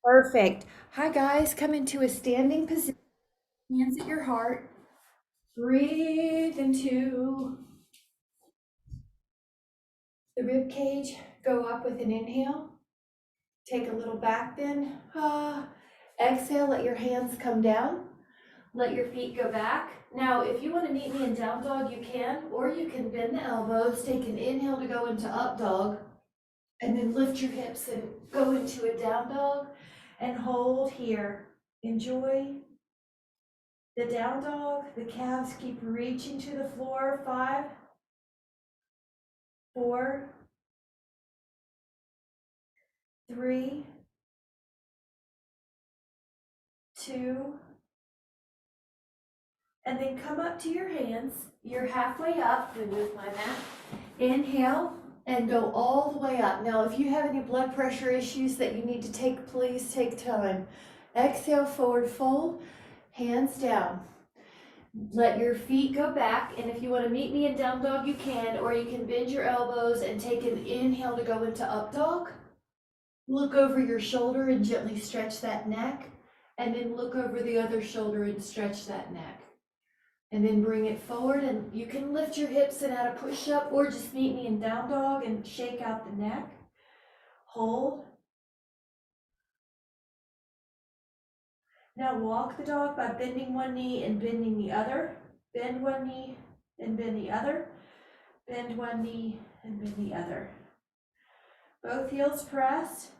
Perfect. Hi guys, come into a standing position, hands at your heart. Breathe into the rib cage. Go up with an inhale. Take a little back bend. Exhale, let your hands come down. Let your feet go back. Now, if you want to meet me in down dog, you can, or you can bend the elbows, take an inhale to go into up dog, and then lift your hips and go into a down dog and hold here. Enjoy the down dog. The calves keep reaching to the floor. 5, 4, 3, 2, and then come up to your hands. You're halfway up. I'm gonna move my mat. Inhale and go all the way up. Now, if you have any blood pressure issues that you need to take, please take time. Exhale, forward fold, hands down. Let your feet go back, and if you want to meet me in down dog, you can, or you can bend your elbows and take an inhale to go into up dog. Look over your shoulder and gently stretch that neck, and then look over the other shoulder and stretch that neck. And then bring it forward, and you can lift your hips and add a push-up, or just meet me in down dog and shake out the neck. Hold. Now walk the dog by bending one knee and bending the other. Bend one knee and bend the other. Bend one knee and bend the other. Both heels pressed.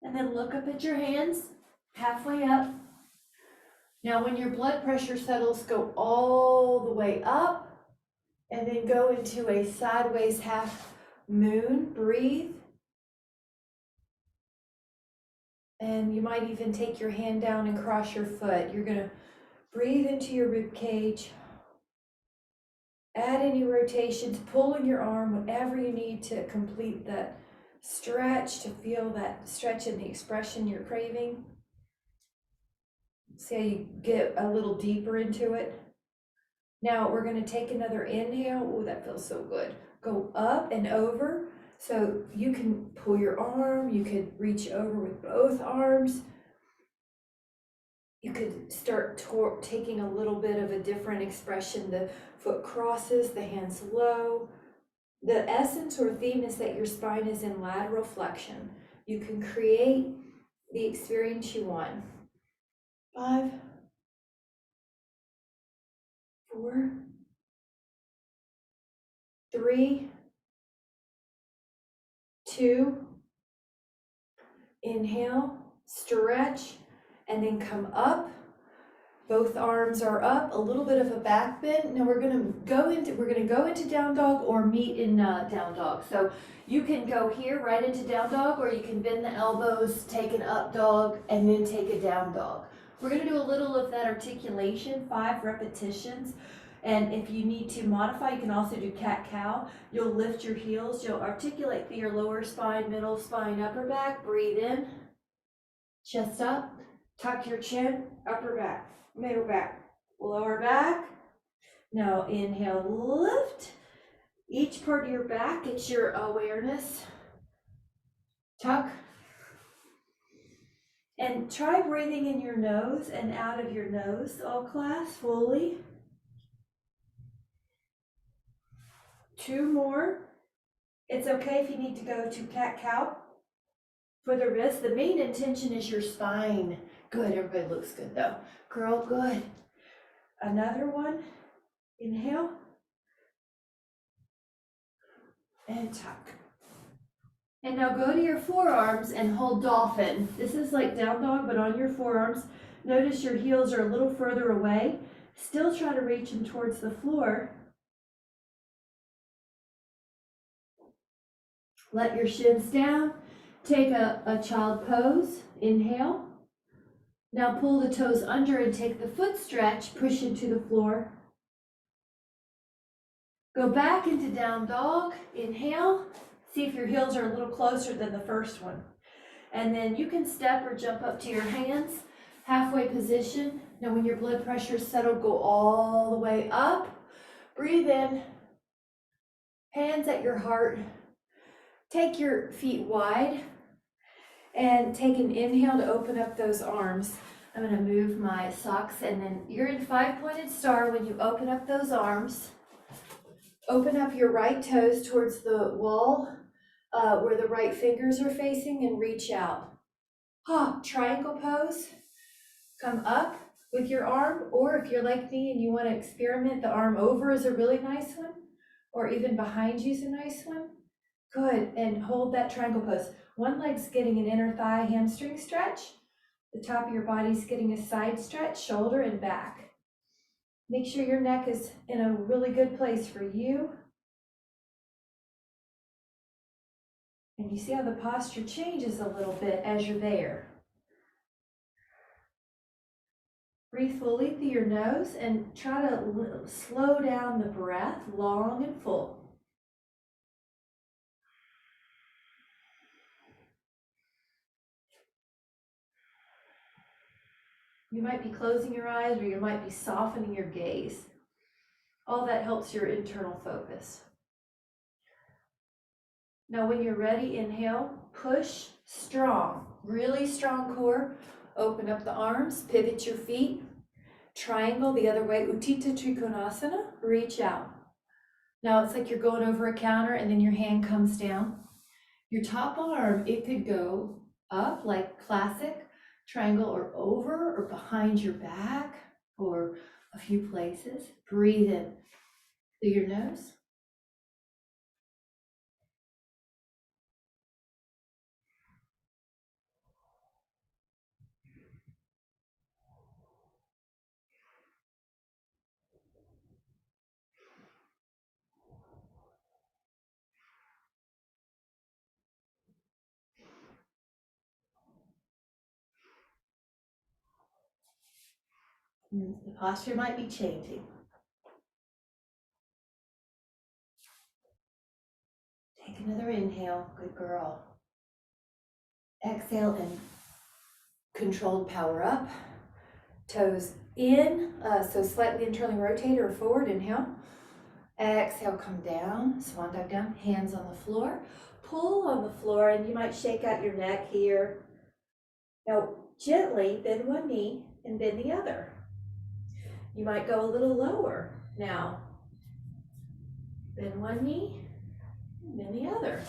And then look up at your hands, halfway up. Now when your blood pressure settles, go all the way up and then go into a sideways half moon. Breathe. And you might even take your hand down and cross your foot. You're going to breathe into your rib cage. Add any rotations, pull in your arm, whatever you need to complete that stretch, to feel that stretch and the expression you're craving. See how you get a little deeper into it. Now we're going to take another inhale. Oh, that feels so good. Go up and over. So you can pull your arm, you could reach over with both arms. You could start taking a little bit of a different expression. The foot crosses, the hands low. The essence or theme is that your spine is in lateral flexion. You can create the experience you want. 5, 4, 3, 2, inhale, stretch, and then come up. Both arms are up, a little bit of a back bend. Now we're gonna go into down dog or meet in down dog. So you can go here right into down dog, or you can bend the elbows, take an up dog, and then take a down dog. We're gonna do a little of that articulation, 5 repetitions. And if you need to modify, you can also do cat-cow. You'll lift your heels, you'll articulate through your lower spine, middle spine, upper back. Breathe in, chest up, tuck your chin, upper back, middle back, lower back. Now inhale, lift. Each part of your back gets your awareness. Tuck. And try breathing in your nose and out of your nose, all class, fully. 2 more. It's okay if you need to go to cat-cow for the wrist. The main intention is your spine. Good, everybody looks good though. Girl, good. Another one. Inhale. And tuck. And now go to your forearms and hold dolphin. This is like down dog, but on your forearms. Notice your heels are a little further away. Still try to reach them towards the floor. Let your shins down. Take a child pose. Inhale. Now pull the toes under and take the foot stretch. Push into the floor. Go back into down dog. Inhale. See if your heels are a little closer than the first one. And then you can step or jump up to your hands. Halfway position. Now when your blood pressure is settled, go all the way up. Breathe in. Hands at your heart. Take your feet wide and take an inhale to open up those arms. I'm gonna move my socks, and then you're in 5-pointed star when you open up those arms. Open up your right toes towards the wall where the right fingers are facing and reach out. Triangle pose. Come up with your arm, or if you're like me and you want to experiment, the arm over is a really nice one, or even behind you is a nice one. Good, and hold that triangle pose. One leg's getting an inner thigh hamstring stretch. The top of your body's getting a side stretch, shoulder and back. Make sure your neck is in a really good place for you. And you see how the posture changes a little bit as you're there. Breathe fully through your nose and try to slow down the breath, long and full. You might be closing your eyes, or you might be softening your gaze. All that helps your internal focus. Now when you're ready, inhale, push, strong, really strong core. Open up the arms, pivot your feet, triangle the other way, Utthita Trikonasana, reach out. Now it's like you're going over a counter and then your hand comes down. Your top arm, it could go up like classic triangle, or over or behind your back, or a few places. Breathe in through your nose. The posture might be changing. Take another inhale, good girl. Exhale and controlled power up. Toes in, so slightly internally rotate or forward, inhale. Exhale, come down, swan dive down, hands on the floor. Pull on the floor, and you might shake out your neck here. Now, gently bend one knee and bend the other. You might go a little lower now. Bend one knee, and bend the other.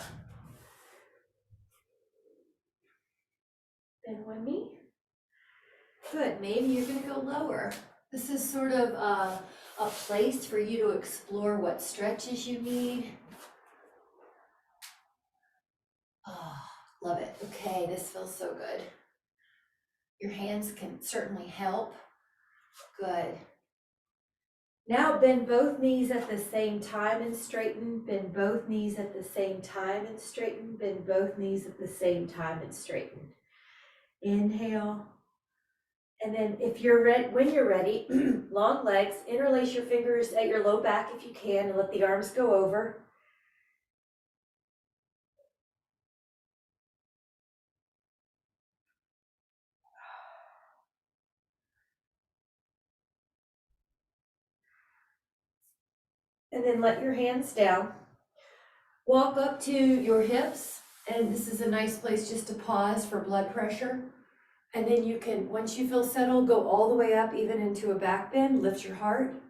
Bend one knee. Good, maybe you're gonna go lower. This is sort of a place for you to explore what stretches you need. Oh, love it. Okay, this feels so good. Your hands can certainly help. Good. Now bend both knees at the same time and straighten. Bend both knees at the same time and straighten. Bend both knees at the same time and straighten. Inhale. And then if you're ready, when you're ready, long legs, interlace your fingers at your low back if you can, and let the arms go over. And then let your hands down. Walk up to your hips, and this is a nice place just to pause for blood pressure. And then you can, once you feel settled, go all the way up, even into a back bend, lift your heart.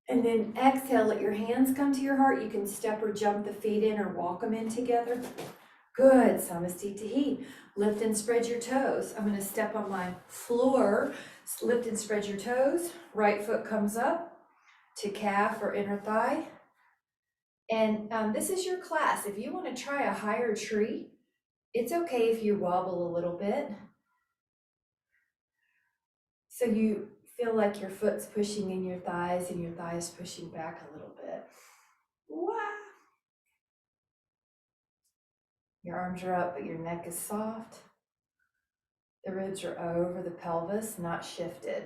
And then exhale, let your hands come to your heart. You can step or jump the feet in or walk them in together. Good, Samastitihi. Lift and spread your toes. I'm gonna step on my floor. Lift and spread your toes. Right foot comes up to calf or inner thigh. And this is your class. If you wanna try a higher tree, it's okay if you wobble a little bit. So you feel like your foot's pushing in your thighs and your thighs pushing back a little bit. Wow. Your arms are up, but your neck is soft. The ribs are over the pelvis, not shifted.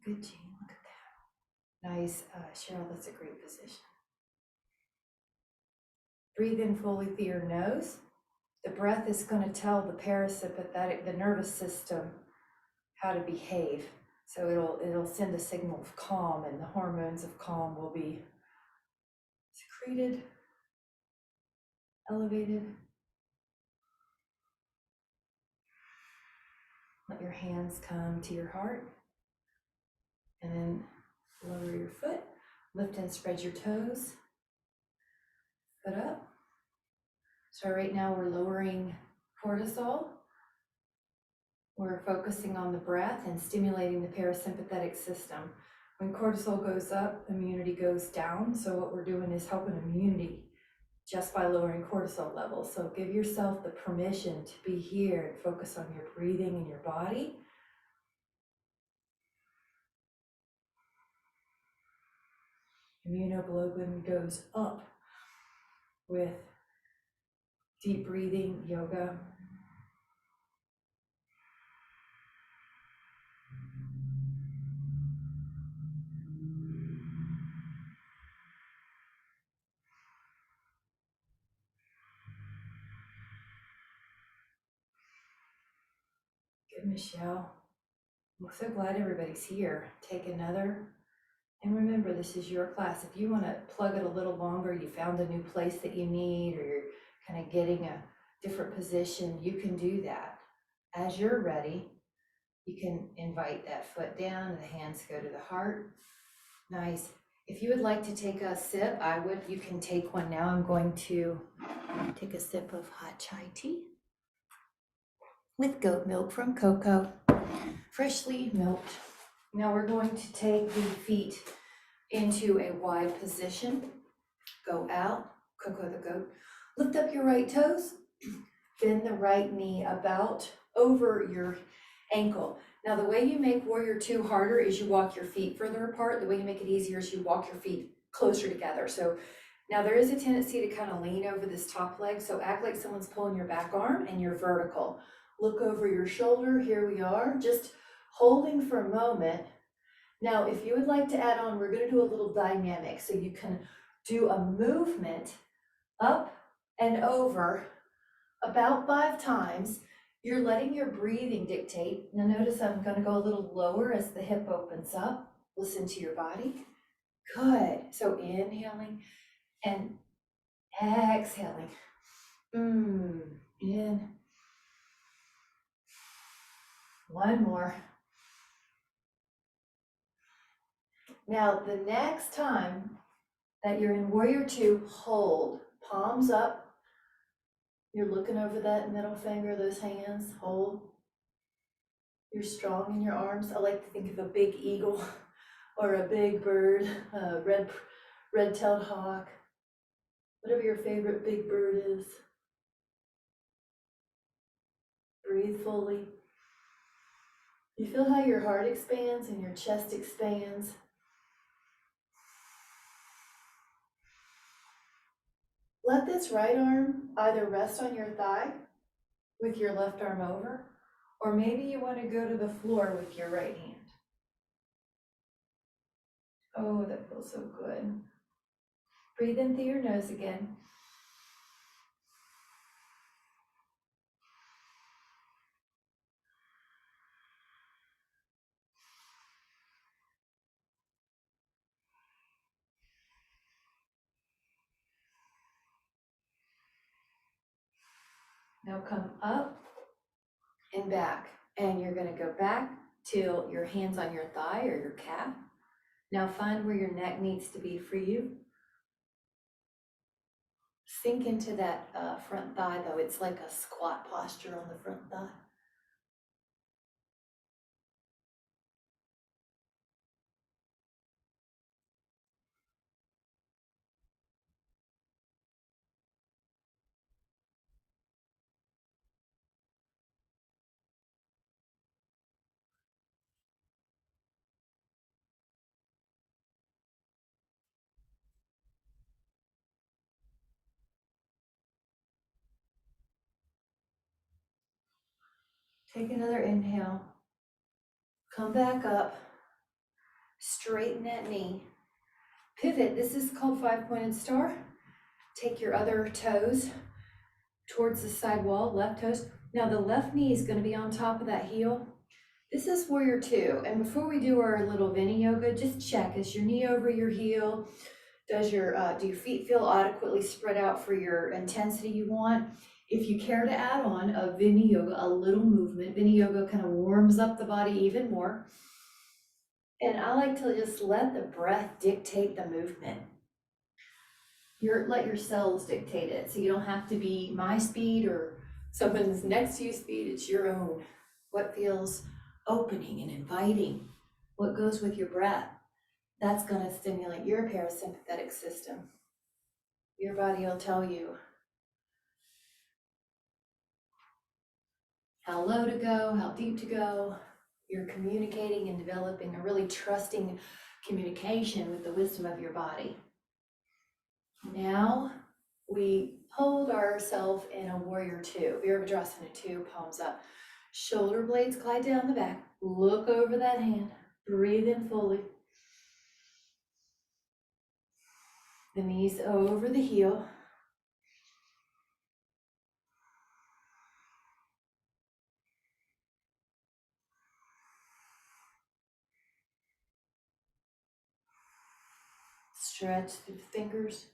Good, Jean, look at that. Nice, Cheryl, that's a great position. Breathe in fully through your nose. The breath is going to tell the parasympathetic, the nervous system, how to behave. So it'll send a signal of calm, and the hormones of calm will be secreted, elevated. Let your hands come to your heart, and then lower your foot. Lift and spread your toes. Foot up. So right now we're lowering cortisol. We're focusing on the breath and stimulating the parasympathetic system. When cortisol goes up, immunity goes down. So what we're doing is helping immunity just by lowering cortisol levels. So give yourself the permission to be here and focus on your breathing and your body. Immunoglobulin goes up with deep breathing, yoga. Good, Michelle. I'm so glad everybody's here. Take another. And remember, this is your class. If you want to plug it a little longer, you found a new place that you need, or you're kind of getting a different position, you can do that. As you're ready, you can invite that foot down and the hands go to the heart. Nice. If you would like to take a sip, you can take one now. I'm going to take a sip of hot chai tea with goat milk from Coco, freshly milked. Now we're going to take the feet into a wide position. Go out, Coco the goat. Lift up your right toes. Bend the right knee about over your ankle. Now the way you make Warrior Two harder is you walk your feet further apart. The way you make it easier is you walk your feet closer together. So now there is a tendency to kind of lean over this top leg. So act like someone's pulling your back arm and you're vertical. Look over your shoulder. Here we are, just holding for a moment. Now, if you would like to add on, we're going to do a little dynamic. So you can do a movement up and over about 5 times. You're letting your breathing dictate. Now notice I'm going to go a little lower as the hip opens up. Listen to your body. Good. So inhaling and exhaling. In. One more. Now the next time that you're in Warrior Two, hold. Palms up. You're looking over that middle finger, those hands, hold. You're strong in your arms. I like to think of a big eagle or a big bird, a red-tailed hawk, whatever your favorite big bird is. Breathe fully. You feel how your heart expands and your chest expands. Let this right arm either rest on your thigh with your left arm over, or maybe you want to go to the floor with your right hand. Oh, that feels so good. Breathe in through your nose again. Now come up and back. And you're going to go back till your hand's on your thigh or your calf. Now find where your neck needs to be for you. Sink into that front thigh though. It's like a squat posture on the front thigh. Take another inhale. Come back up. Straighten that knee. Pivot. This is called 5-pointed star. Take your other toes towards the side wall, left toes. Now the left knee is going to be on top of that heel. This is warrior two. And before we do our little Vini yoga, just check, is your knee over your heel? Do your feet feel adequately spread out for your intensity you want? If you care to add on a Vini yoga, a little movement, Vini yoga kind of warms up the body even more. And I like to just let the breath dictate the movement. Let your cells dictate it. So you don't have to be my speed or someone's next to you speed, it's your own. What feels opening and inviting? What goes with your breath? That's gonna stimulate your parasympathetic system. Your body will tell you how low to go, how deep to go. You're communicating and developing a really trusting communication with the wisdom of your body. Now we hold ourselves in a warrior two, Virabhadrasana two, palms up. Shoulder blades glide down the back. Look over that hand. Breathe in fully. The knees over the heel. Stretch through the fingers.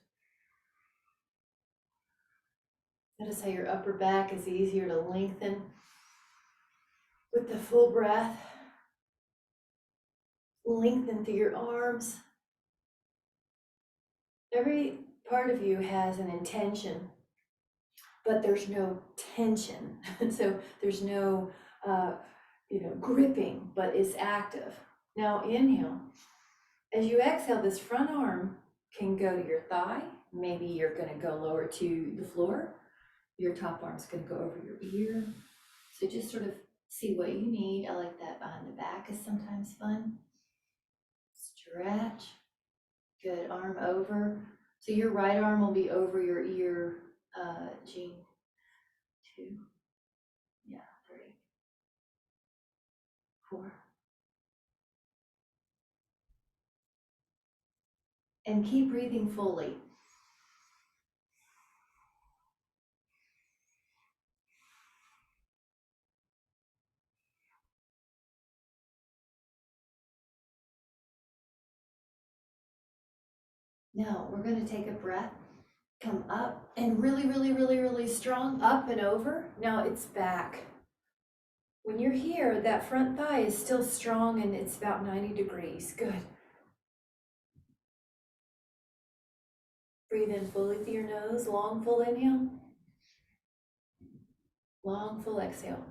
Notice how your upper back is easier to lengthen with the full breath. Lengthen through your arms. Every part of you has an intention, but there's no tension. So there's no, gripping, but it's active. Now inhale. As you exhale, this front arm can go to your thigh. Maybe you're going to go lower to the floor. Your top arm's going to go over your ear. So just sort of see what you need. I like that behind the back is sometimes fun. Stretch. Good, arm over. So your right arm will be over your ear, Jean. 2, yeah, 3, 4. And keep breathing fully. Now we're going to take a breath, come up, and really, really, really, really strong, up and over. Now it's back. When you're here, that front thigh is still strong and it's about 90 degrees. Good. Breathe in fully through your nose, long, full inhale. Long, full exhale.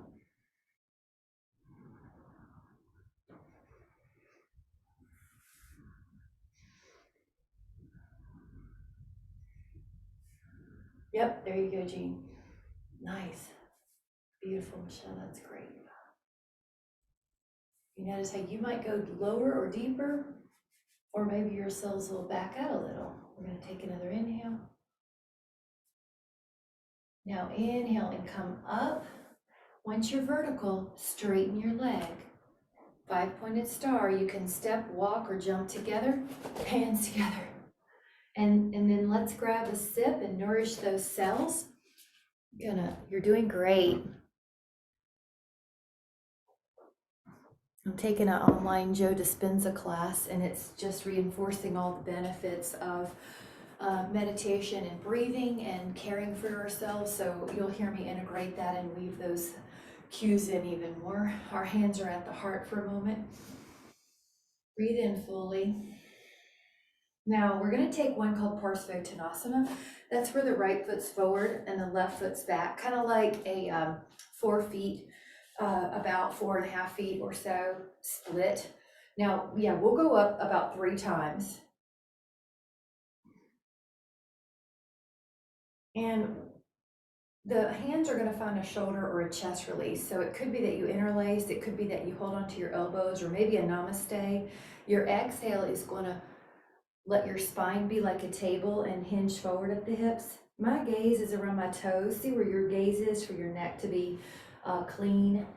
Yep, there you go, Jean. Nice. Beautiful, Michelle, that's great. You notice how you might go lower or deeper, or maybe your cells will back out a little. We're going to take another inhale. Now inhale and come up. Once you're vertical, straighten your leg. 5-pointed star, you can step, walk, or jump together, hands together. And then let's grab a sip and nourish those cells. You're doing great. I'm taking an online Joe Dispenza class, and it's just reinforcing all the benefits of meditation and breathing and caring for ourselves. So you'll hear me integrate that and weave those cues in even more. Our hands are at the heart for a moment. Breathe in fully. Now we're going to take one called Parsvottanasana. That's where the right foot's forward and the left foot's back, kind of like a 4 feet, about 4.5 feet or so split. Now, yeah, we'll go up about 3 times. And the hands are going to find a shoulder or a chest release. So it could be that you interlace, it could be that you hold onto your elbows, or maybe a namaste. Your exhale is going to let your spine be like a table and hinge forward at the hips. My gaze is around my toes. See where your gaze is for your neck to be clean,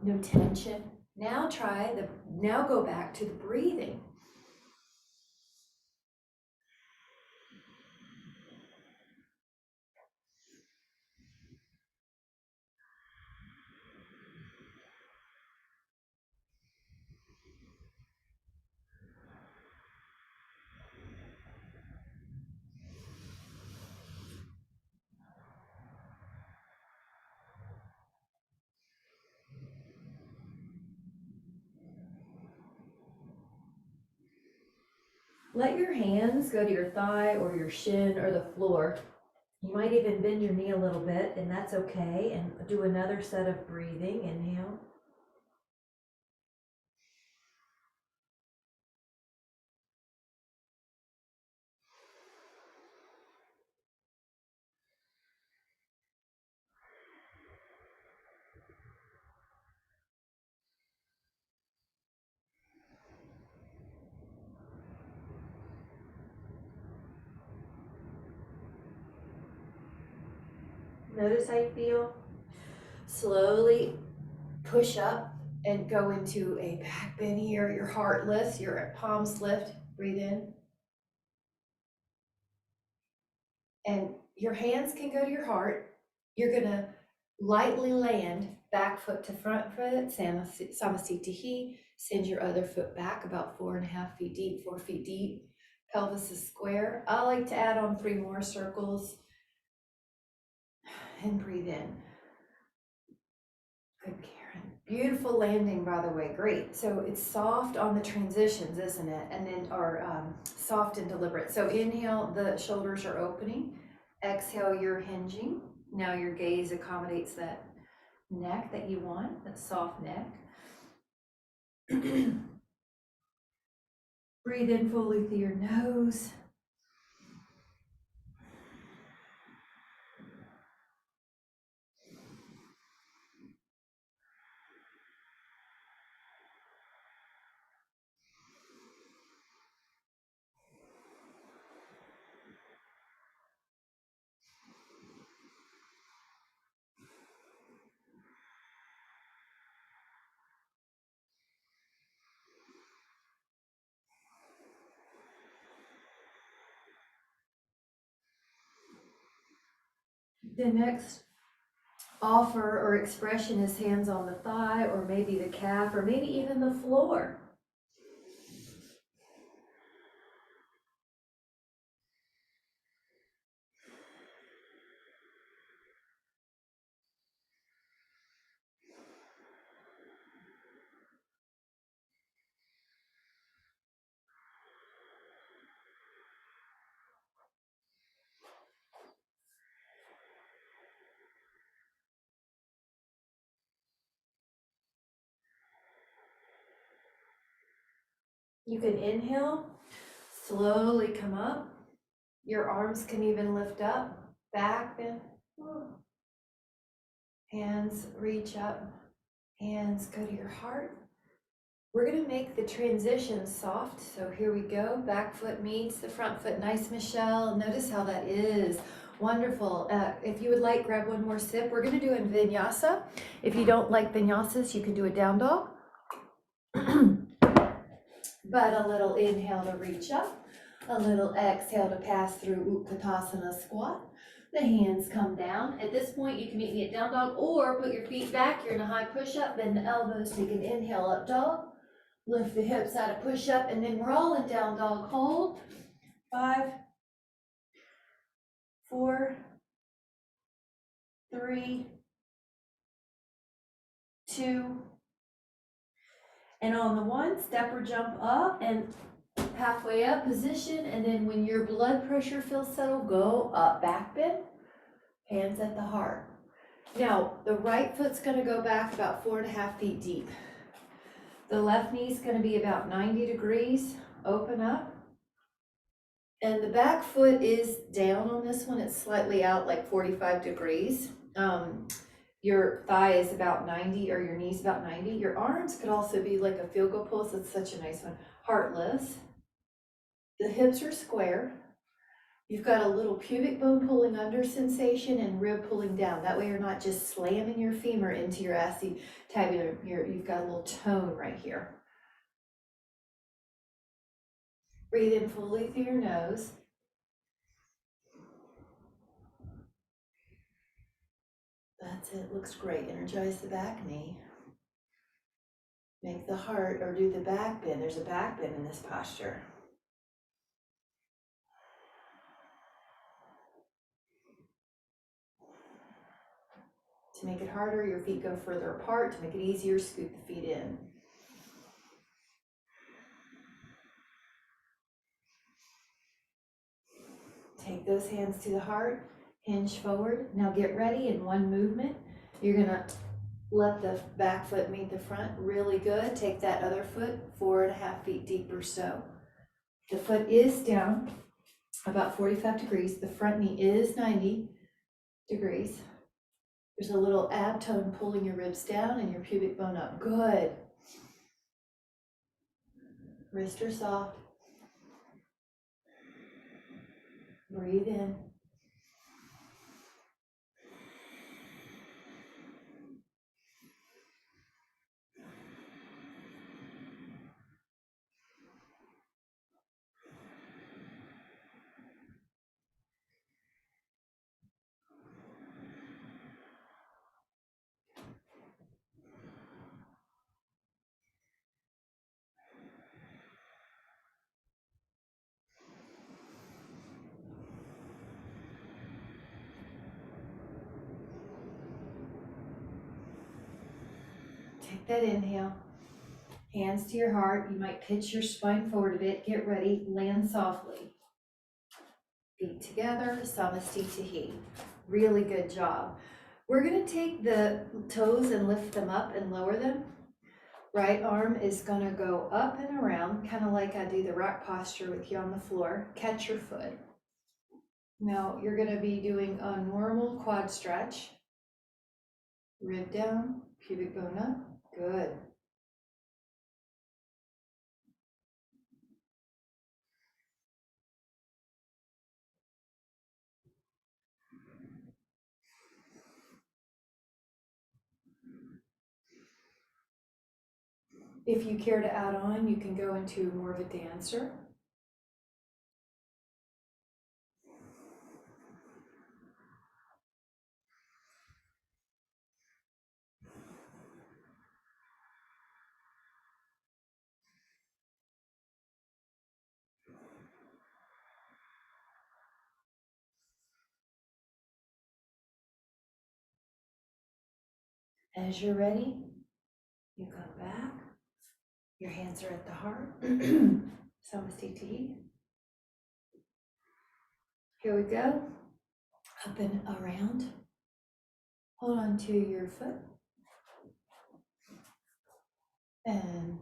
no tension. Now go back to the breathing. Let your hands go to your thigh or your shin or the floor. You might even bend your knee a little bit, and that's okay. And do another set of breathing. Inhale. Notice how you feel. Slowly push up and go into a back bend here. Your heart lifts, your palms lift. Breathe in. And your hands can go to your heart. You're gonna lightly land back foot to front foot, Samasthiti. Send your other foot back about 4.5 feet deep, 4 feet deep. Pelvis is square. I like to add on 3 more circles. And breathe in. Good, Karen. Beautiful landing, by the way. Great. So it's soft on the transitions, isn't it? And then, or soft and deliberate. So inhale, the shoulders are opening. Exhale, you're hinging. Now your gaze accommodates that neck that you want, that soft neck. Breathe in fully through your nose. The next offer or expression is hands on the thigh, or maybe the calf, or maybe even the floor. You can inhale, slowly come up. Your arms can even lift up, back bend. Hands reach up, hands go to your heart. We're gonna make the transition soft. So here we go, back foot meets the front foot. Nice, Michelle. Notice how that is. Wonderful. If you would like, grab one more sip. We're gonna do a vinyasa. If you don't like vinyasas, you can do a down dog. But a little inhale to reach up, a little exhale to pass through Utkatasana squat. The hands come down. At this point, you can meet me at down dog or put your feet back. You're in a high push-up, bend the elbows, take an inhale up dog. Lift the hips out of push-up, and then we're all in down dog. Hold. 5, 4, 3, 2, and on the 1, step or jump up and halfway up position, and then when your blood pressure feels settled, go up, back bend, hands at the heart. Now, the right foot's gonna go back about 4.5 feet deep. The left knee's gonna be about 90 degrees, open up. And the back foot is down on this one, it's slightly out like 45 degrees. Your thigh is about 90, or your knee's about 90. Your arms could also be like a field goal pose. It's such a nice one. Heartless. The hips are square. You've got a little pubic bone pulling under sensation and rib pulling down. That way you're not just slamming your femur into your acetabular. You've got a little tone right here. Breathe in fully through your nose. That's it, looks great. Energize the back knee. Make the heart, or do the back bend. There's a back bend in this posture. To make it harder, your feet go further apart. To make it easier, scoot the feet in. Take those hands to the heart, hinge forward. Now get ready in one movement. You're gonna let the back foot meet the front, really good. Take that other foot 4.5 feet deeper so. The foot is down about 45 degrees. The front knee is 90 degrees. There's a little ab tone pulling your ribs down and your pubic bone up. Good. Wrists are soft. Breathe in. Take that inhale. Hands to your heart. You might pitch your spine forward a bit. Get ready. Land softly. Feet together. Samastitihi. Really good job. We're going to take the toes and lift them up and lower them. Right arm is going to go up and around, kind of like I do the rock posture with you on the floor. Catch your foot. Now you're going to be doing a normal quad stretch. Rib down, pubic bone up. Good. If you care to add on, you can go into more of a dancer. As you're ready, you come back. Your hands are at the heart. Samastitihi. Here we go. Up and around. Hold on to your foot. And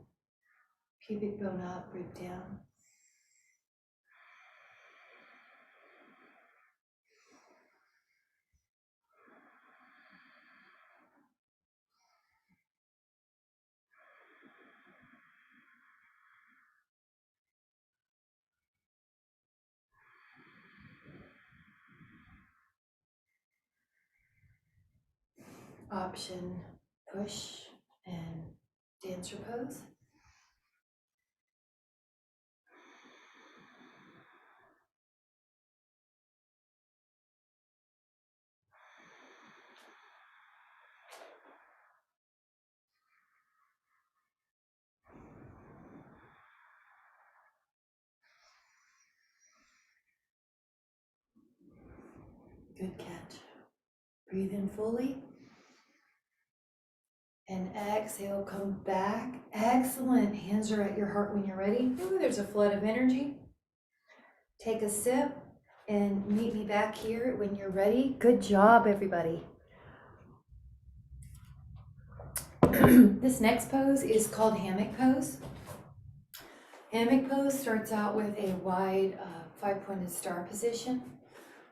pubic bone up, rib down. Option push and dancer pose. Good catch. Breathe in fully. And exhale, come back. Excellent. Hands are at your heart when you're ready. Ooh, there's a flood of energy. Take a sip and meet me back here when you're ready. Good job, everybody. This next pose is called hammock pose. Hammock pose starts out with a wide five-pointed star position.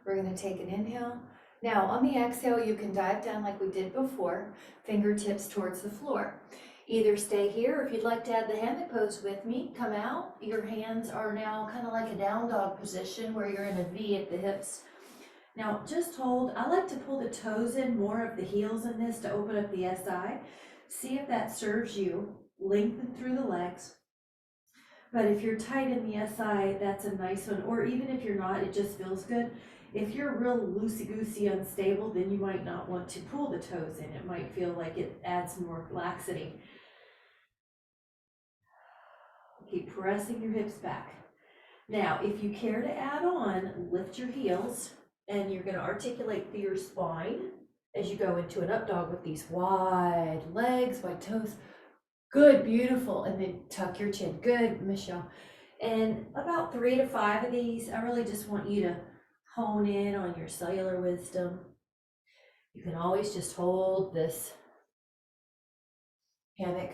We're going to take an inhale. Now on the exhale, you can dive down like we did before, fingertips towards the floor. Either stay here, or if you'd like to add the hammock pose with me, come out. Your hands are now kind of like a down dog position where you're in a V at the hips. Now just hold. I like to pull the toes in, more of the heels in this to open up the SI. See if that serves you. Lengthen through the legs. But if you're tight in the SI, that's a nice one. Or even if you're not, it just feels good. If you're real loosey-goosey unstable, then you might not want to pull the toes in. It might feel like it adds more laxity. Keep pressing your hips back. Now, if you care to add on, lift your heels, and you're going to articulate through your spine as you go into an up dog with these wide legs, wide toes. Good, beautiful. And then tuck your chin. Good, Michelle. And about 3 to 5 of these, I really just want you to hone in on your cellular wisdom. You can always just hold this hammock.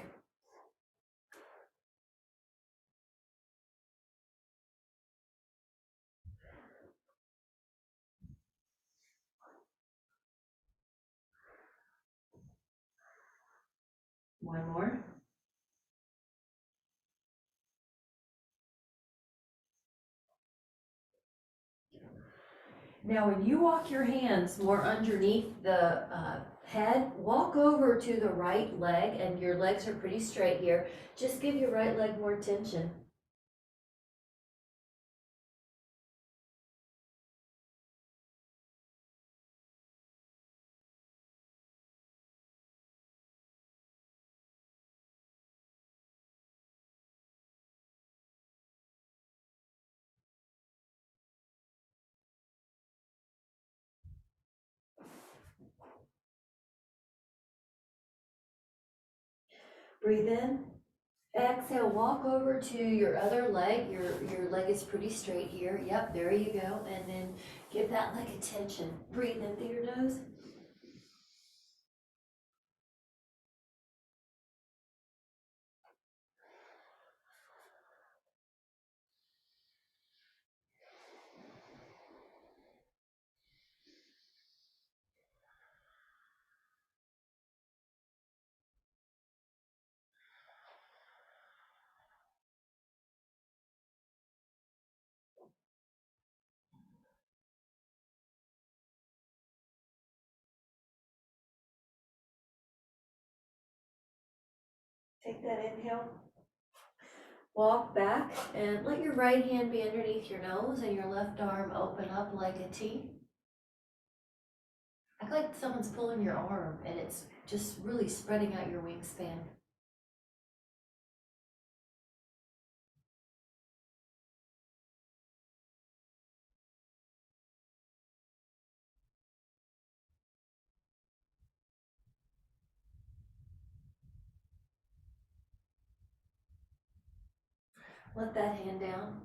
One more. Now, when you walk your hands more underneath the head, walk over to the right leg, and your legs are pretty straight here. Just give your right leg more tension. Breathe in. Exhale, walk over to your other leg. Your leg is pretty straight here. Yep, there you go. And then give that leg a tension. Breathe in through your nose. Take that inhale. Walk back and let your right hand be underneath your nose and your left arm open up like a T. Act like someone's pulling your arm and it's just really spreading out your wingspan. Let that hand down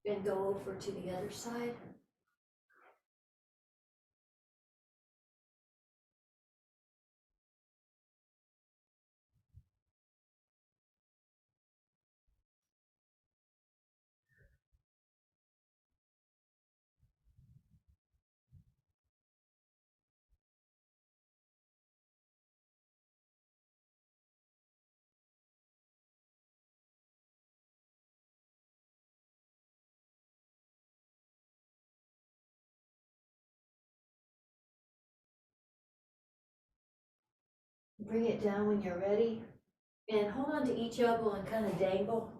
and go over to the other side. Bring it down when you're ready and hold on to each elbow and kind of dangle.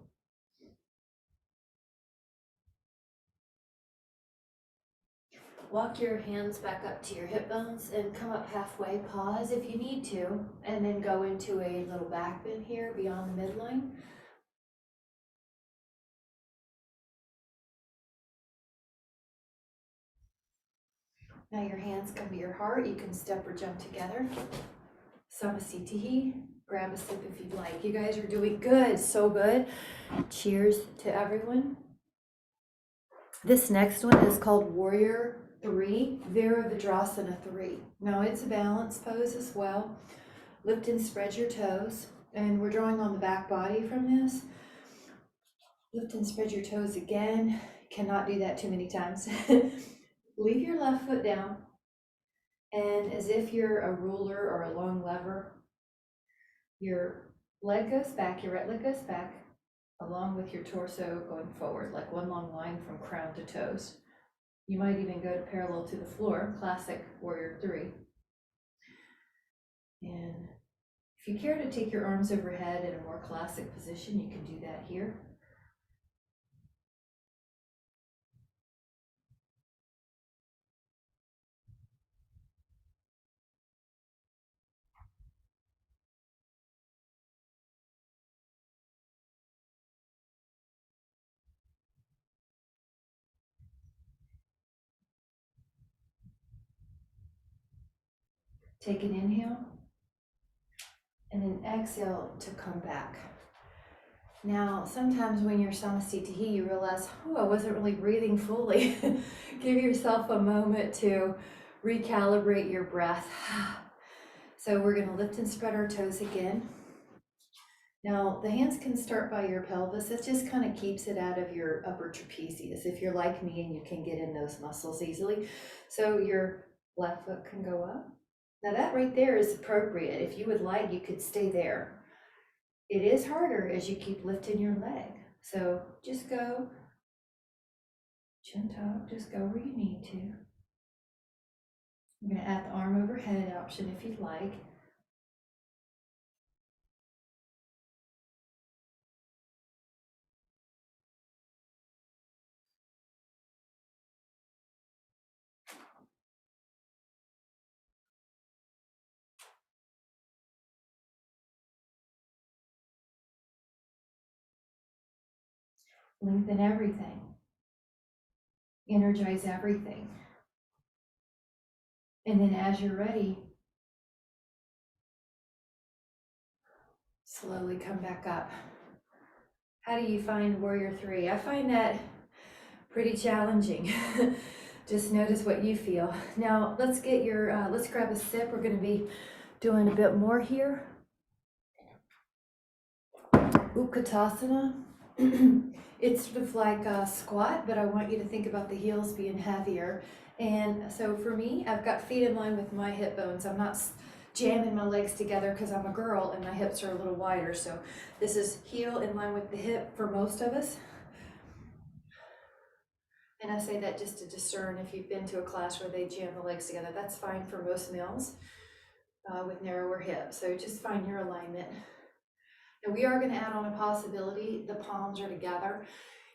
Walk your hands back up to your hip bones and come up halfway. Pause if you need to, and then go into a little back bend here beyond the midline. Now your hands come to your heart. You can step or jump together. Samasthiti. Grab a sip if you'd like. You guys are doing good, so good. Cheers to everyone. This next one is called Warrior 3, Virabhadrasana 3. Now it's a balance pose as well. Lift and spread your toes. And we're drawing on the back body from this. Lift and spread your toes again. Cannot do that too many times. Leave your left foot down. And as if you're a ruler or a long lever, your leg goes back, your right leg goes back, along with your torso going forward, like one long line from crown to toes. You might even go to parallel to the floor, classic Warrior 3. And if you care to take your arms overhead in a more classic position, you can do that here. Take an inhale, and then exhale to come back. Now, sometimes when you're samasthiti, you realize, oh, I wasn't really breathing fully. Give yourself a moment to recalibrate your breath. So we're going to lift and spread our toes again. Now, the hands can start by your pelvis. It just kind of keeps it out of your upper trapezius if you're like me and you can get in those muscles easily. So your left foot can go up. Now that right there is appropriate. If you would like, you could stay there. It is harder as you keep lifting your leg. So just go chin tuck, just go where you need to. I'm going to add the arm overhead option if you'd like. Lengthen everything. Energize everything. And then as you're ready, slowly come back up. How do you find Warrior 3? I find that pretty challenging. Just notice what you feel. Now let's get your, let's grab a sip. We're going to be doing a bit more here. Utkatasana. It's sort of like a squat, but I want you to think about the heels being heavier. And so for me, I've got feet in line with my hip bones. I'm not jamming my legs together because I'm a girl and my hips are a little wider. So this is heel in line with the hip for most of us. And I say that just to discern if you've been to a class where they jam the legs together. That's fine for most males with narrower hips. So just find your alignment. And we are going to add on a possibility. The palms are together.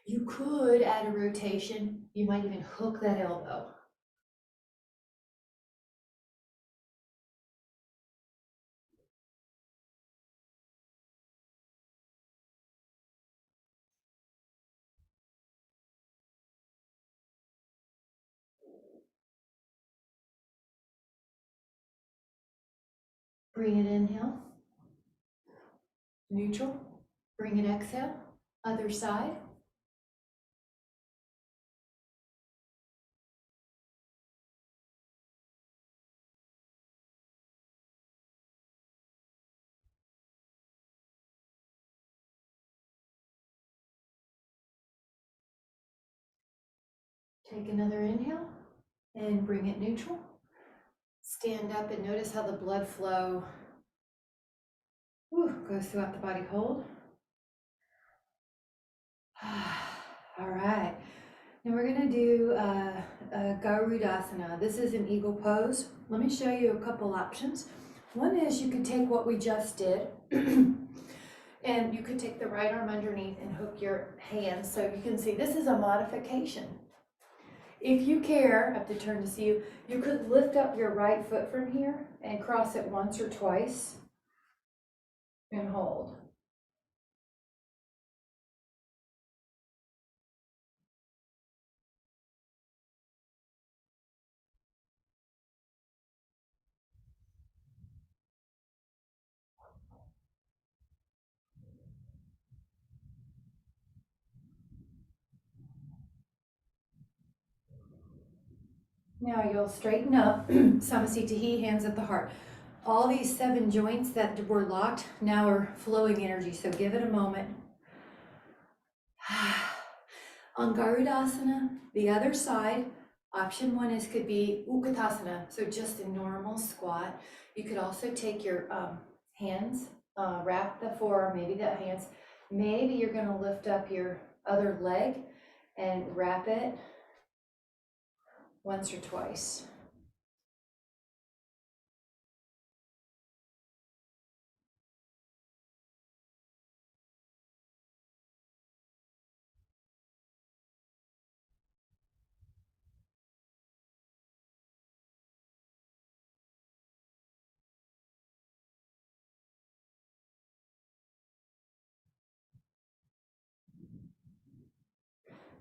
You could add a rotation. You might even hook that elbow. Bring it inhale. Neutral. Bring it exhale. Other side. Take another inhale and bring it neutral. Stand up and notice how the blood flow goes throughout the body. Hold. All right. Now we're going to do a Garudasana. This is an eagle pose. Let me show you a couple options. One is you could take what we just did and you could take the right arm underneath and hook your hands. So you can see this is a modification. If you care, I have to turn to see you, you could lift up your right foot from here and cross it once or twice and hold. Now you'll straighten up, Samasthiti, hands at the heart. All these 7 joints that were locked now are flowing energy, so give it a moment. On Garudasana, the other side, option 1 is could be Utkatasana, so just a normal squat. You could also take your hands, wrap the forearm, maybe the hands. Maybe you're going to lift up your other leg and wrap it once or twice.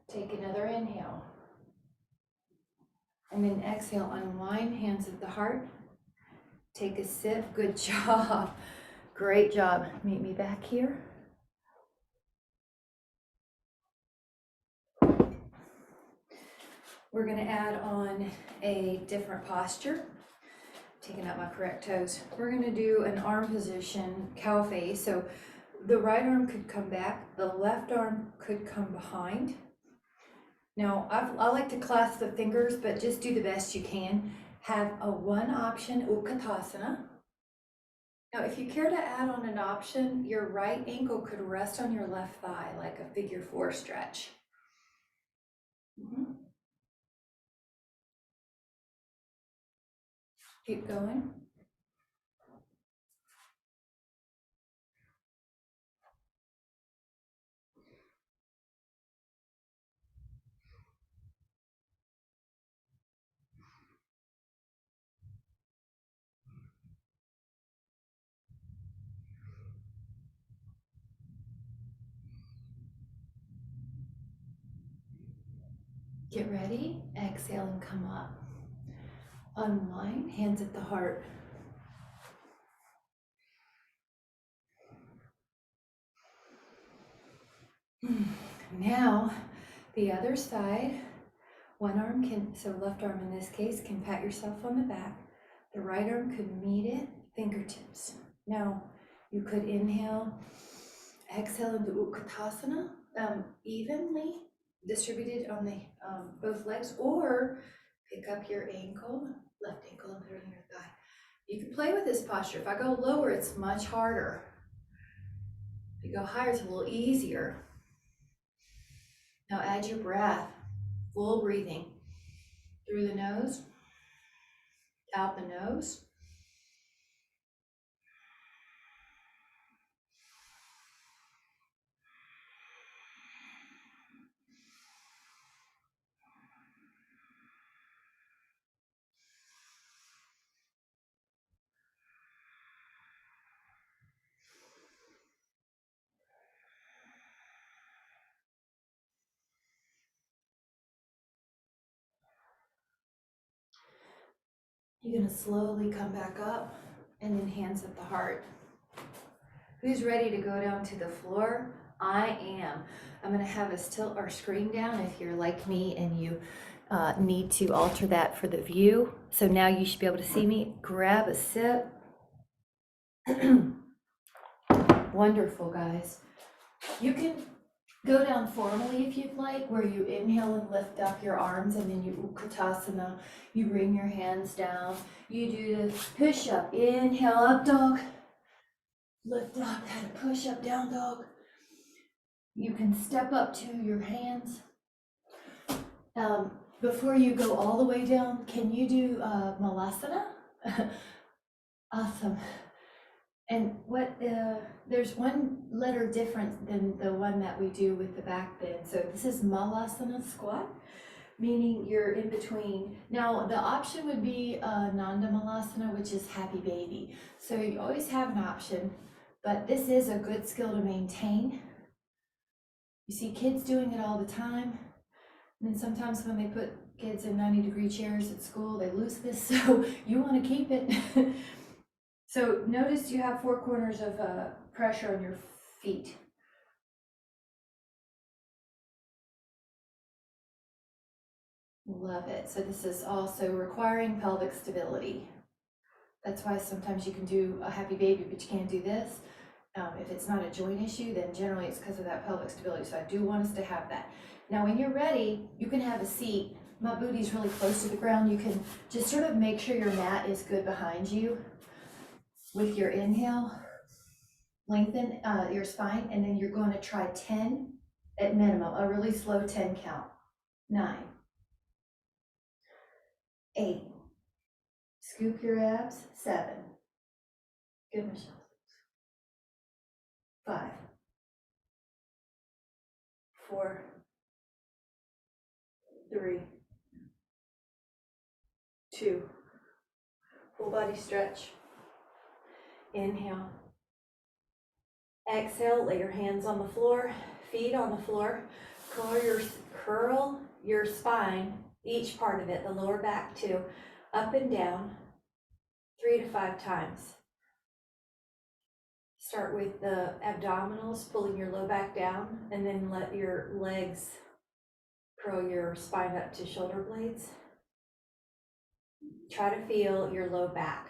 Take another inhale. And then exhale, unwind, hands at the heart. Take a sip, good job. Great job. Meet me back here. We're gonna add on a different posture. Taking out my correct toes. We're gonna do an arm position, cow face. So the right arm could come back, the left arm could come behind. Now, I like to clasp the fingers, but just do the best you can. Have a one option, Utkatasana. Now, if you care to add on an option, your right ankle could rest on your left thigh, like a figure 4 stretch. Keep going. Get ready, exhale and come up. Unwind, hands at the heart. Now, the other side, one arm can, so left arm in this case, can pat yourself on the back. The right arm could meet it, fingertips. Now, you could inhale, exhale into Utkatasana, evenly distributed on the both legs, or pick up your ankle, left ankle, and put it on your thigh. You can play with this posture. If I go lower, it's much harder. If you go higher, it's a little easier. Now add your breath, full breathing. Through the nose, out the nose. You're gonna slowly come back up and then hands at the heart. Who's ready to go down to the floor? I am. I'm gonna have us tilt our screen down if you're like me and you need to alter that for the view. So now you should be able to see me. Grab a sip. Wonderful, guys. You can go down formally if you'd like, where you inhale and lift up your arms, and then you Utkatasana, you bring your hands down. You do the push up, inhale, up dog, lift up, and push up, down dog. You can step up to your hands. Before you go all the way down, can you do Malasana? Awesome. And what there's one letter different than the one that we do with the back bend. So this is Malasana squat, meaning you're in between. Now the option would be Nanda Malasana, which is happy baby. So you always have an option, but this is a good skill to maintain. You see kids doing it all the time. And then sometimes when they put kids in 90-degree chairs at school, they lose this, so you want to keep it. So notice you have 4 corners of pressure on your feet. Love it. So this is also requiring pelvic stability. That's why sometimes you can do a happy baby, but you can't do this. If it's not a joint issue, then generally it's because of that pelvic stability. So I do want us to have that. Now, when you're ready, you can have a seat. My booty's really close to the ground. You can just sort of make sure your mat is good behind you. With your inhale, lengthen your spine, and then you're going to try 10 at minimum, a really slow 10 count. 9, 8, scoop your abs, 7, good, Michelle, 5, 4, 3, 2, full body stretch. Inhale. Exhale, lay your hands on the floor, feet on the floor. Curl your spine, each part of it, the lower back too, up and down 3 to 5 times. Start with the abdominals, pulling your low back down, and then let your legs Curl your spine up to shoulder blades. Try to feel your low back.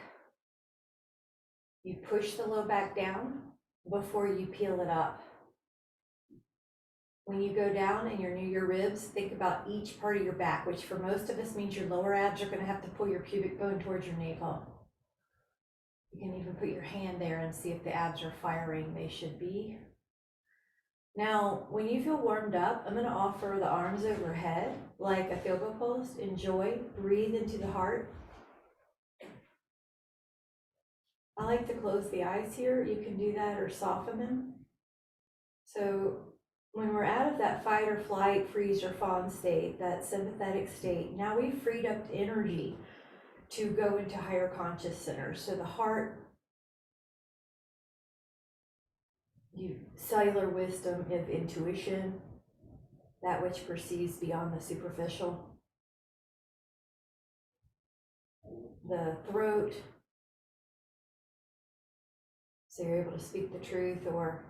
You push the low back down before you peel it up. When you go down and you're near your ribs, think about each part of your back, which for most of us means your lower abs are going to have to pull your pubic bone towards your navel. You can even put your hand there and see if the abs are firing. They should be. Now, when you feel warmed up, I'm going to offer the arms overhead like a yoga pose. Enjoy, breathe into the heart. I like to close the eyes here. You can do that or soften them. So when we're out of that fight or flight, freeze or fawn state, that sympathetic state, now we've freed up energy to go into higher conscious centers. So the heart, cellular wisdom of intuition, that which perceives beyond the superficial. The throat, so you're able to speak the truth or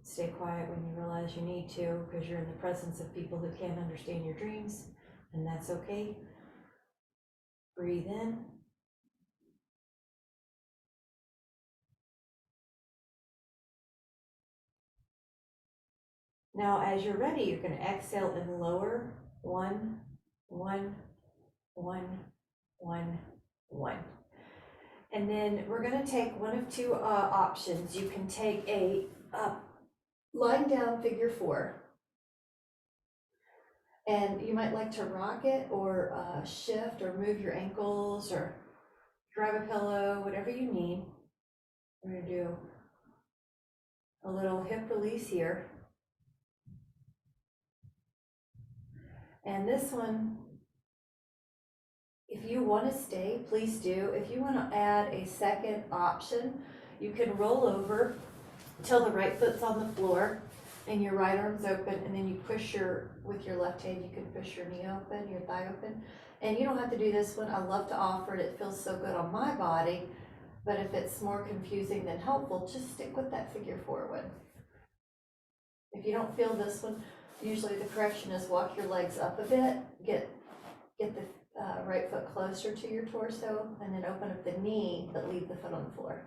stay quiet when you realize you need to because you're in the presence of people who can't understand your dreams, and that's okay. Breathe in. Now, as you're ready, you're going to exhale and lower. 1, 1, 1, 1, 1. And then we're going to take one of two options. You can take a lying down figure 4. And you might like to rock it or shift or move your ankles or grab a pillow, whatever you need. We're going to do a little hip release here. And this one, if you want to stay, please do. If you want to add a second option, you can roll over till the right foot's on the floor and your right arm's open, and then you push with your left hand, you can push your knee open, your thigh open. And you don't have to do this one. I love to offer it. It feels so good on my body. But if it's more confusing than helpful, just stick with that figure 4 one. If you don't feel this one, usually the correction is walk your legs up a bit, get the right foot closer to your torso, and then open up the knee, but leave the foot on the floor.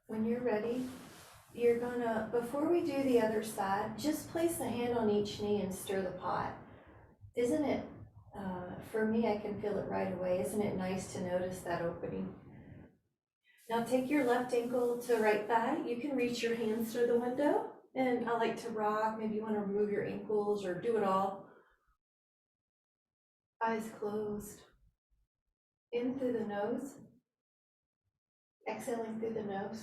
When you're ready, you're gonna, before we do the other side, just place the hand on each knee and stir the pot. Isn't it, for me, I can feel it right away. Isn't it nice to notice that opening? Now take your left ankle to right thigh. You can reach your hands through the window, and I like to rock. Maybe you want to remove your ankles or do it all. Eyes closed. In through the nose. Exhaling through the nose.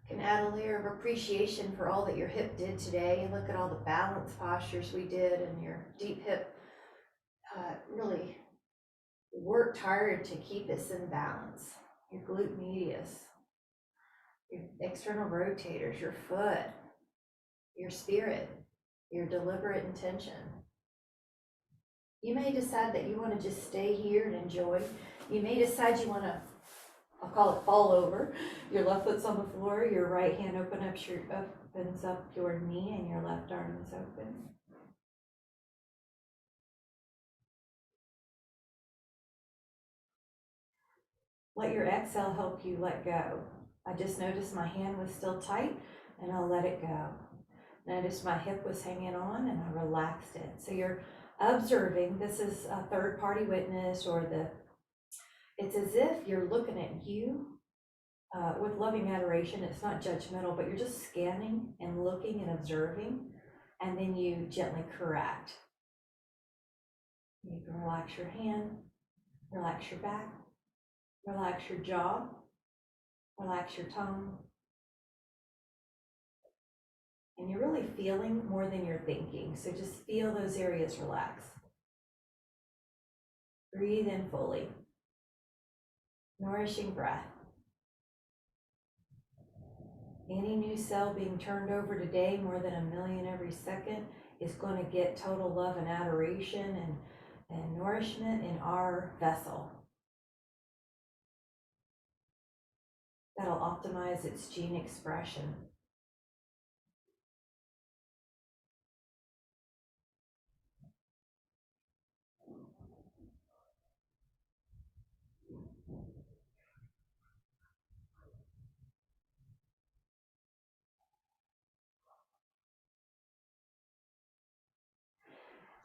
Can add a layer of appreciation for all that your hip did today. Look at all the balance postures we did, and your deep hip really worked hard to keep us in balance. Your glute medius, your external rotators, your foot, your spirit, your deliberate intention. You may decide that you want to just stay here and enjoy. You may decide you want to, I'll call it fall over. Your left foot's on the floor, your right hand opens up your knee, and your left arm is open. Let your exhale help you let go. I just noticed my hand was still tight, and I'll let it go. Notice my hip was hanging on, and I relaxed it. So you're observing. This is a third party witness, or it's as if you're looking at you with loving adoration, it's not judgmental, but you're just scanning and looking and observing, and then you gently correct. You can relax your hand, relax your back, relax your jaw, relax your tongue. And you're really feeling more than you're thinking, so just feel those areas relax. Breathe in fully. Nourishing breath. Any new cell being turned over today, more than 1,000,000 every second, is going to get total love and adoration and nourishment in our vessel. That'll optimize its gene expression.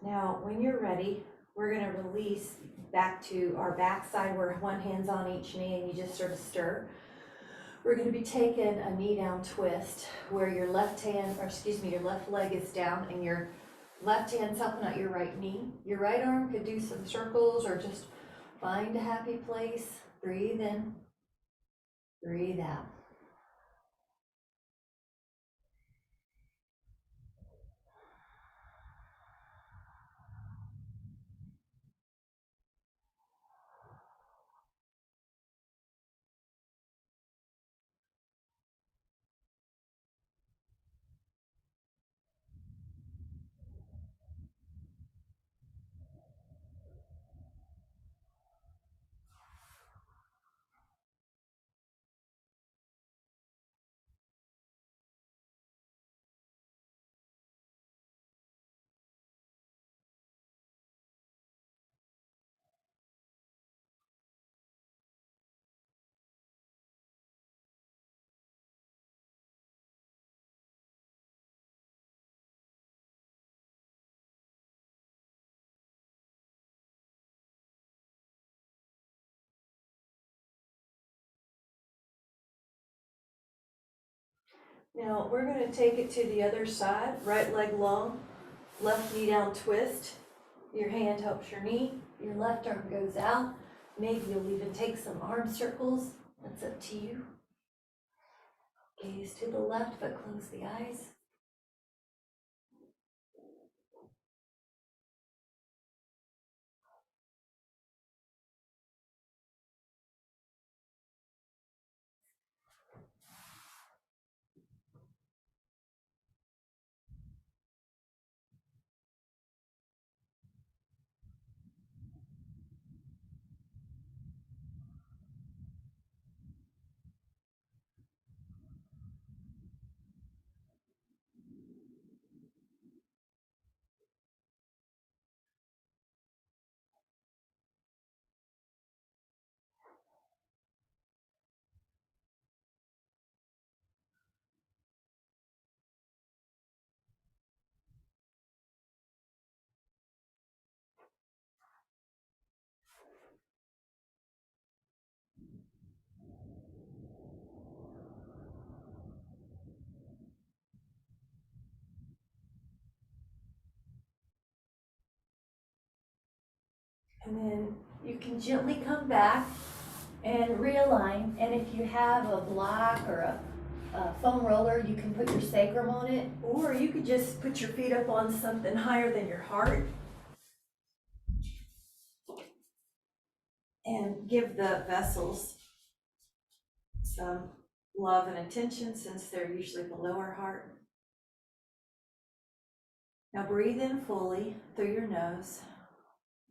Now, when you're ready, we're going to release back to our back side where one hand's on each knee and you just sort of stir. We're going to be taking a knee down twist where your left leg is down and your left hand's helping out your right knee. Your right arm could do some circles or just find a happy place. Breathe in, breathe out. Now we're going to take it to the other side, right leg long, left knee down twist. Your hand helps your knee, your left arm goes out. Maybe you'll even take some arm circles. That's up to you. Gaze to the left, but close the eyes. And then you can gently come back and realign. And if you have a block or a foam roller, you can put your sacrum on it, or you could just put your feet up on something higher than your heart and give the vessels some love and attention since they're usually below our heart. Now breathe in fully through your nose.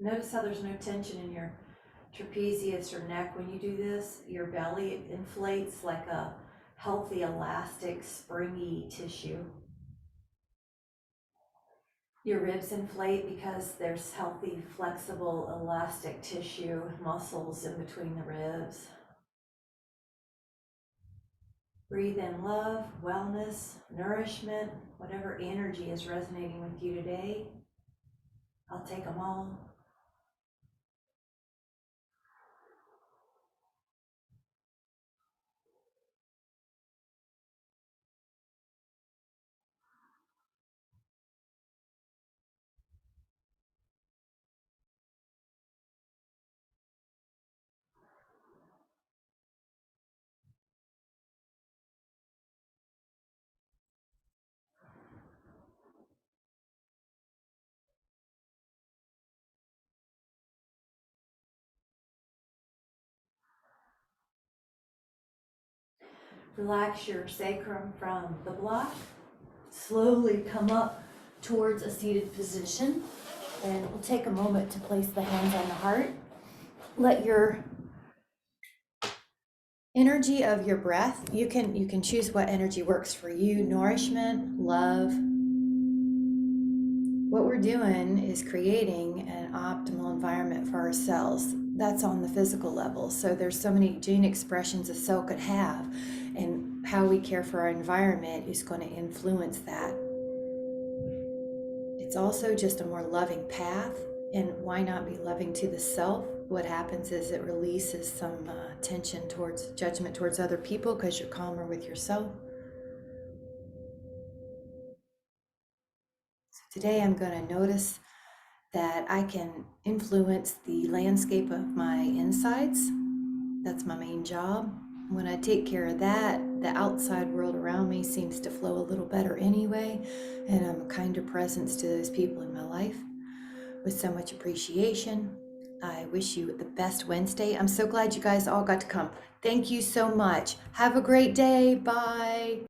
Notice how there's no tension in your trapezius or neck. When you do this, your belly inflates like a healthy, elastic, springy tissue. Your ribs inflate because there's healthy, flexible, elastic tissue, muscles in between the ribs. Breathe in love, wellness, nourishment, whatever energy is resonating with you today. I'll take them all. Relax your sacrum from the block. Slowly come up towards a seated position. And we'll take a moment to place the hands on the heart. Let your energy of your breath, you can choose what energy works for you. Nourishment, love. What we're doing is creating an optimal environment for our cells. That's on the physical level. So there's so many gene expressions a cell could have, and how we care for our environment is going to influence that. It's also just a more loving path, and why not be loving to the self? What happens is it releases some tension towards judgment towards other people because you're calmer with yourself. So today I'm going to notice that I can influence the landscape of my insides. That's my main job. When I take care of that, the outside world around me seems to flow a little better anyway, and I'm a kinder presence to those people in my life. With so much appreciation, I wish you the best Wednesday. I'm so glad you guys all got to come. Thank you so much. Have a great day. Bye.